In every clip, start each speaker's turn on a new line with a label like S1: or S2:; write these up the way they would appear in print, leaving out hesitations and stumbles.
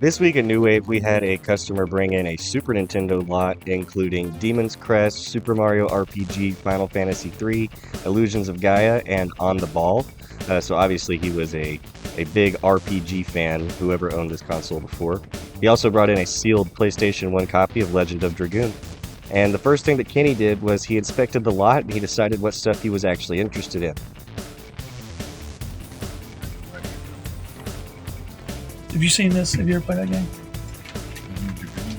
S1: This week at New Wave, we had a customer bring in a Super Nintendo lot, including Demon's Crest, Super Mario RPG, Final Fantasy III, Illusions of Gaia, and On the Ball. So obviously he was a big RPG fan, whoever owned this console before. He also brought in a sealed PlayStation 1 copy of Legend of Dragoon. And the first thing that Kenny did was he inspected the lot and he decided what stuff he was actually interested in.
S2: Have you seen this? Have you ever played that game?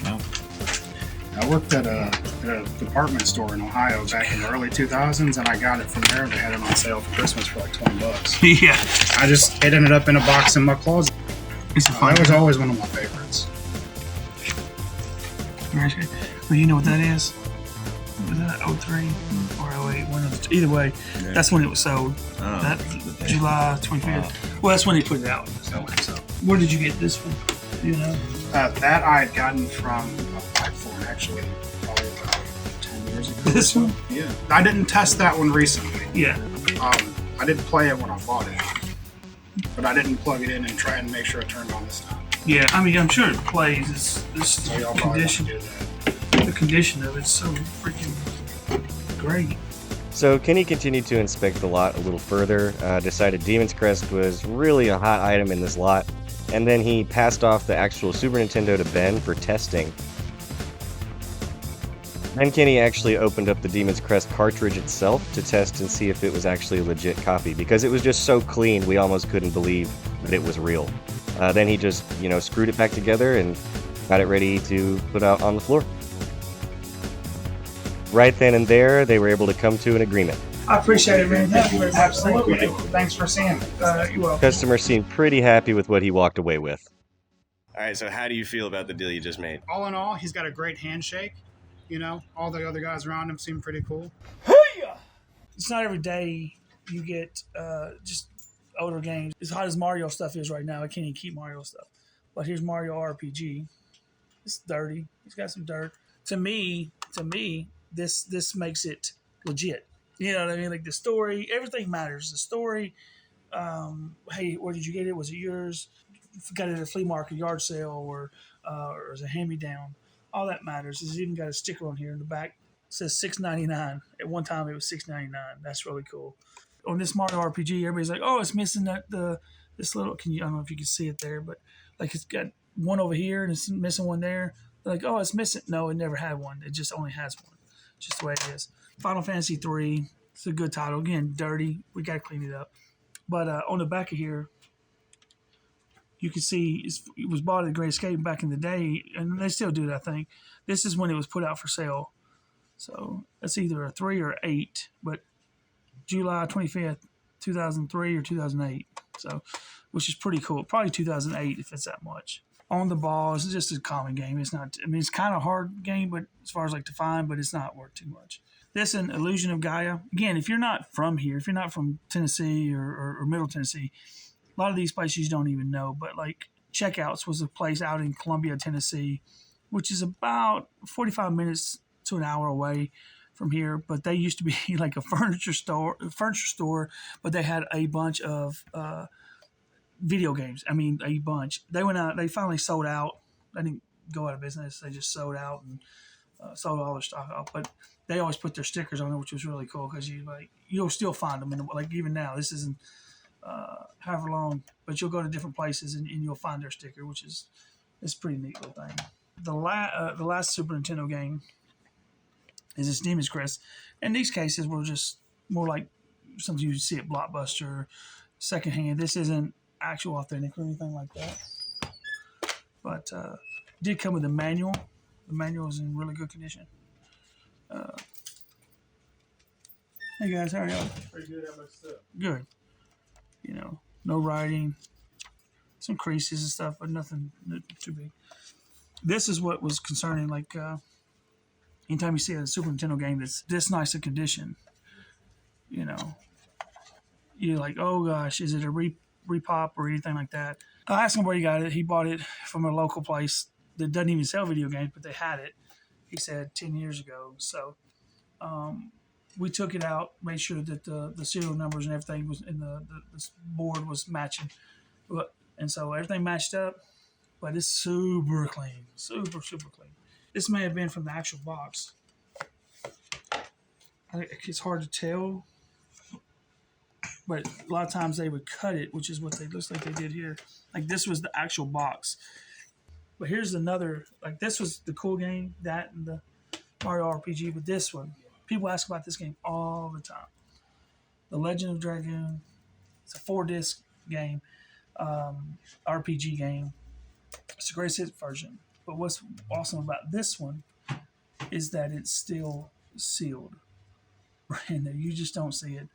S3: No. I worked at a department store in Ohio back in the early 2000s, and I got it from there. They had it on sale for Christmas for like $20.
S2: Yeah.
S3: It ended up in a box in my closet. That was always one of my favorites.
S2: Well, you know what that is? Was that 03 or 08? One of the two. Either way, yeah. That's when it was sold. That July 25th. Well, that's when they put it out. So. Where did you get this one? You know?
S3: That I had gotten from a platform, actually, probably about 10 years ago.
S2: This one?
S3: Yeah. I didn't test that one recently.
S2: Yeah.
S3: I didn't play it when I bought it, but I didn't plug it in and try and make sure it turned on this time.
S2: Yeah, I mean, I'm sure it plays. It's
S3: So
S2: condition. The condition of it's so freaking great.
S1: So Kenny continued to inspect the lot a little further, decided Demon's Crest was really a hot item in this lot, and then he passed off the actual Super Nintendo to Ben for testing. Then Kenny actually opened up the Demon's Crest cartridge itself to test and see if it was actually a legit copy, because it was just so clean we almost couldn't believe that it was real. Then he just, screwed it back together and got it ready to put out on the floor. Right then and there, they were able to come to an agreement.
S2: I appreciate it, man. Thank you very much.
S3: Absolutely. Thanks for seeing it.
S2: You're welcome.
S1: Customer seemed pretty happy with what he walked away with.
S4: All right, so how do you feel about the deal you just made?
S3: All in all, he's got a great handshake. All the other guys around him seem pretty cool.
S2: It's not every day you get just older games. As hot as Mario stuff is right now, I can't even keep Mario stuff. But here's Mario RPG. It's dirty. He's got some dirt. To me, this makes it legit. You know what I mean? Like the story, everything matters. The story, hey, where did you get it? Was it yours? Got it at a flea market, yard sale, or as a hand-me-down. All that matters. It's even got a sticker on here in the back. It says $6.99. At one time, it was $6.99. That's really cool. On this Mario RPG, everybody's like, "Oh, it's missing this little." I don't know if you can see it there, but like it's got one over here and it's missing one there. They're like, "Oh, it's missing." No, it never had one. It just only has one. Just the way it is. Final Fantasy III. It's a good title. Again, dirty. We got to clean it up. But on the back of here, you can see it was bought at Great Escape back in the day, and they still do it, I think. This is when it was put out for sale. So that's either a 3 or 8, but July 25th, 2003 or 2008. So, which is pretty cool. Probably 2008 if it's that much. On the Ball is just a common game. It's not. I mean, it's kind of a hard game, but as far as like to find, but it's not worth too much. This and Illusion of Gaia. Again, if you're not from here, if you're not from Tennessee or Middle Tennessee, a lot of these places you don't even know. But like Checkouts was a place out in Columbia, Tennessee, which is about 45 minutes to an hour away from here. But they used to be like a furniture store, but they had a bunch of video games. I mean, a bunch. They went out. They finally sold out. They didn't go out of business. They just sold out and sold all their stock off. But they always put their stickers on it, which was really cool because you'll still find them. Like even now, this isn't however long, but you'll go to different places and you'll find their sticker, which is it's a pretty neat little thing. The last Super Nintendo game is this Demon's Crest. In these cases, were just more like something you see at Blockbuster, secondhand. This isn't actual authentic or anything like that, but did come with a manual. The manual is in really good condition. Hey guys, how are y'all?
S5: Pretty good. How much stuff?
S2: Good. No writing, some creases and stuff, but nothing too big. This is what was concerning. Like anytime you see a Super Nintendo game that's this nice a condition, you're like, oh gosh, is it a repop or anything like that? I asked him where he got it. He bought it from a local place that doesn't even sell video games, but they had it. He said 10 years ago. So we took it out, made sure that the serial numbers and everything was in the board was matching. And so everything matched up. but it's super clean, super clean. This may have been from the actual box. It's hard to tell, but a lot of times they would cut it, which is what they looks like they did here. Like this was the actual box. But here's another, like this was the cool game, that and the Mario RPG, but this one, people ask about this game all the time. The Legend of Dragoon. It's a 4-disc game, RPG game. It's a greatest hit version. But what's awesome about this one is that it's still sealed. Brand new. You just don't see it.